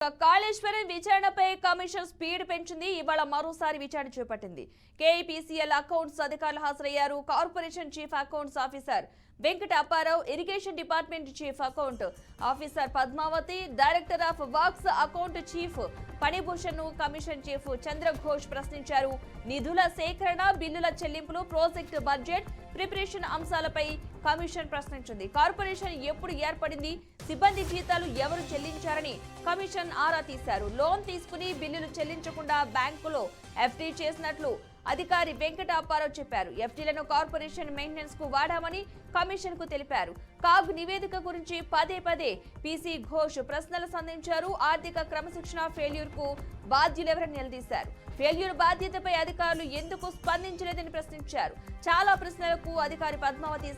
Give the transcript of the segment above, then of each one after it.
Kaleshwaram విచారణపై commission speed పెంచింది. ఇవాళ మరోసారి విచారణ చేపట్టింది. కేఈపీసీఎల్ అకౌంట్స్ అధికారులు హాజరయ్యారు. Corporation chief accounts officer Venkata Apparao, irrigation department chief account officer Padmavathi, director of works account chief Phanibhushan ను కమిషన్ చీఫ్ చంద్రఘోష్ ప్రశ్నించారు. నిధుల సేకరణ, బిల్లుల చెల్లింపులు, ప్రాజెక్టు బడ్జెట్ ప్రిపరేషన్ అంశాలపై కమిషన్ ప్రశ్నించింది. కార్పొరేషన్ ఎప్పుడు ఏర్పడింది, సిబ్బంది జీతాలు ఎవరు చెల్లించారని కమిషన్ ఆరా తీశారు. లోన్ తీసుకుని బిల్లులు చెల్లించకుండా బ్యాంకులో ఎఫ్డీ చేసినట్లు అధికారి వెంకట అప్పారావు చెప్పారు. ఎఫ్డీలను కార్పొరేషన్ మెయింటెనెన్స్ కు వాడామని కమిషన్ కు తెలిపారు. కాగ్ నివేదిక గురించి పదే పదే పీసీ ఘోష్ ప్రశ్నలు సంధించారు. ఆర్థిక క్రమశిక్షణ ఫెయిల్యూర్ కు బాధ్యులెవరని నిలదీశారు. ఫెయిల్యూర్ బాధ్యతపై అధికారులు ఎందుకు స్పందించలేదని ప్రశ్నించారు. చాలా ప్రశ్నలకు అధికారి పద్మావతి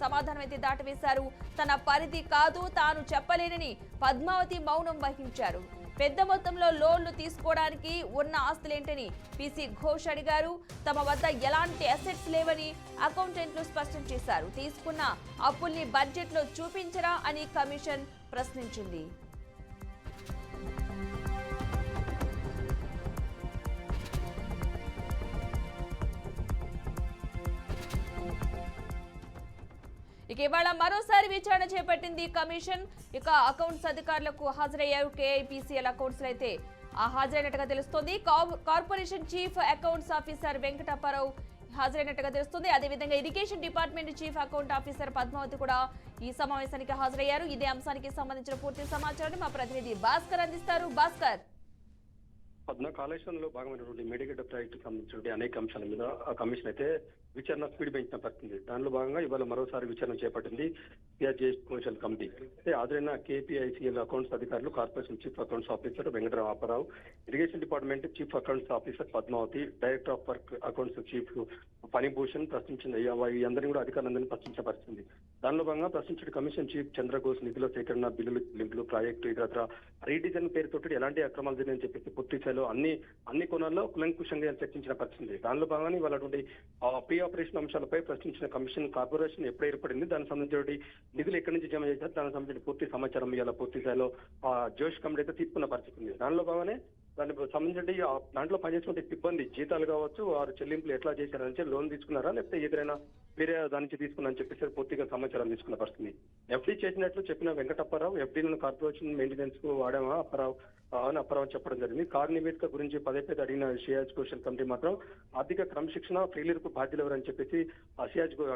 సమాధానమైతే దాటవేశారు. తన పరిధి కాదు, తాను చెప్పలేనని పద్మావతి మౌనం వహించారు. పెద్ద మొత్తంలో లోన్లు తీసుకోవడానికి ఉన్న ఆస్తులేంటని పీసీ ఘోష్ అడిగారు. తమ వద్ద ఎలాంటి అసెట్స్ లేవని అకౌంటెంట్లు స్పష్టం చేశారు. తీసుకున్న అప్పుల్ని బడ్జెట్ లో చూపించరా అని కమిషన్ ప్రశ్నించింది. ఇక ఇవాళ మరోసారి విచారణ చేపట్టింది కమిషన్. ఇక అకౌంట్స్ అధికారులకు హాజరయ్యారు. కేఐపీసీఎల్ అకౌంట్స్ అయితే హాజరైనట్టుగా తెలుస్తోంది. Corporation chief accounts officer Venkata Apparao హాజరైనట్టుగా తెలుస్తుంది. అదేవిధంగా irrigation department chief account officer Padmavathi కూడా ఈ సమావేశానికి హాజరయ్యారు. ఇదే అంశానికి సంబంధించిన పూర్తి సమాచారాన్ని మా ప్రతినిధి భాస్కర్ అందిస్తారు. భాస్కర్, కాళేశ్వరంలో భాగమైనటువంటి మేడిగడ్డ ప్రాజెక్టుకు సంబంధించిన అనేక అంశాల మీద ఆ కమిషన్ అయితే విచారణ స్పీడ్ పెంచిన పరిస్థితి. దానిలో భాగంగా ఇవాళ మరోసారి విచారణ చేపట్టింది కమిషన్ కమిటీ. హాజరైన కేపీఐసీఎల్ అకౌంట్స్ అధికారులు, corporation chief accounts officer Venkata Apparao, irrigation department chief accounts officer Padmavathi, director of work accounts chief Phanibhushan ప్రశ్నించింది. ఈ అందరినీ కూడా అధికారులందరినీ ప్రశ్నించిన పరిస్థితి. దానిలో భాగంగా ప్రశ్నించిన కమిషన్ చీఫ్ చంద్రఘోష్ నిధుల సేకరణ, బిల్లులు చెల్లింపులు, ప్రాజెక్టు ఇతర రీడిజైన్ పేరుతోటి ఎలాంటి అక్రమాలు జరిగాయని చెప్పేసి పూర్తి స్థాయిలో అన్ని కోణాల్లో కులంకుశంగా చర్చించిన పరిస్థితి. దానిలో భాగంగానే వాళ్ళటువంటి ప్రీ ఆపరేషన్ అంశాలపై ప్రశ్నించిన కమిషన్ కార్పొరేషన్ ఎప్పుడు ఏర్పడింది, దానికి సంబంధించిన నిధులు ఎక్కడి నుంచి జమ చేశారు, దానికి సంబంధించిన పూర్తి సమాచారం ఇవాళ పూర్తి స్థాయిలో జోష్ కమిటీ అయితే తీసుకున్న పరిస్థితి ఉంది. దానిలో భాగంగానే దానికి సంబంధించి దాంట్లో పనిచేసిన సిబ్బంది జీతాలు కావచ్చు, వారు చెల్లింపులు ఎట్లా చేశారని లోన్ తీసుకున్నారా లేకపోతే ఏదైనా వేరే దాని నుంచి తీసుకున్నారని చెప్పేసి పూర్తిగా సమాచారం తీసుకున్న పరిస్థితి. ఎఫ్డీ చేసినట్లు చెప్పిన వెంకటప్పారావు, ఎఫ్డీలను కార్పొరేషన్ మెయింటెనెన్స్ కు వాడామా అప్పారావు చెప్పడం జరిగింది. కాగ్ నివేదిక గురించి పదే పదే అడిగిన సియాజ్ ఘోష్ కమిటీ మాత్రం ఆర్థిక క్రమశిక్షణ ఫెయిల్యూర్ కు బాధ్యులు ఎవరని చెప్పేసి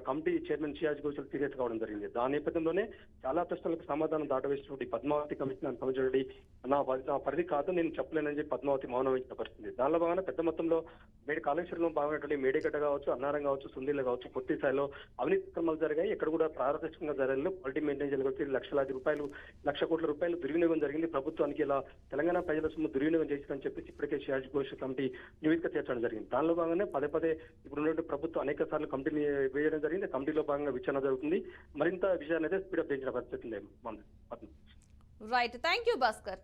committee chairman Ciaz Ghosh serious కావడం జరిగింది. దాని నేపథ్యంలోనే చాలా ప్రశ్నలకు సమాధానం దాటవేసినటువంటి పద్మావతి కమిషన్ సంబంధించి నా పరిధి కాదు, నేను చెప్పలేనని చెప్పి పద్మావతి మౌనం వహించిన పరిస్థితి. దానిలో భాగంగా పెద్ద మొత్తంలో కాళేశ్వరంలో భాగమైనటువంటి మేడిగడ్డ కావచ్చు, అన్నారం కావచ్చు, సుందీలు కావచ్చు, పూర్తి స్థాయిలో అవినీతి క్రమాలు జరిగాయి. ఇక్కడ కూడా పారదర్శకంగా జరగలేదు. క్వాలిటీ మెయింటైన్ చేయగలిగితే లక్ష కోట్ల రూపాయలు దుర్వినియోగం జరిగింది. ప్రభుత్వానికి ఇలా తెలంగాణ ప్రజల సొమ్ము దుర్వినియోగం చేసిందని చెప్పేసి ఇప్పటికే సియాజ్ ఘోష్ కమిటీ నివేదిక చేర్చడం జరిగింది. దానిలో భాగంగానే పదే పదే ఇప్పుడు ఉన్నటువంటి ప్రభుత్వం అనేక సార్లు కమిటీని వేయడం జరిగింది. కమిటీలో భాగంగా విచారణ జరుగుతుంది. మరింత విషయాన్ని అయితే స్పీడప్ చేసిన పరిస్థితి లేదు. Right, thank you Bhaskar.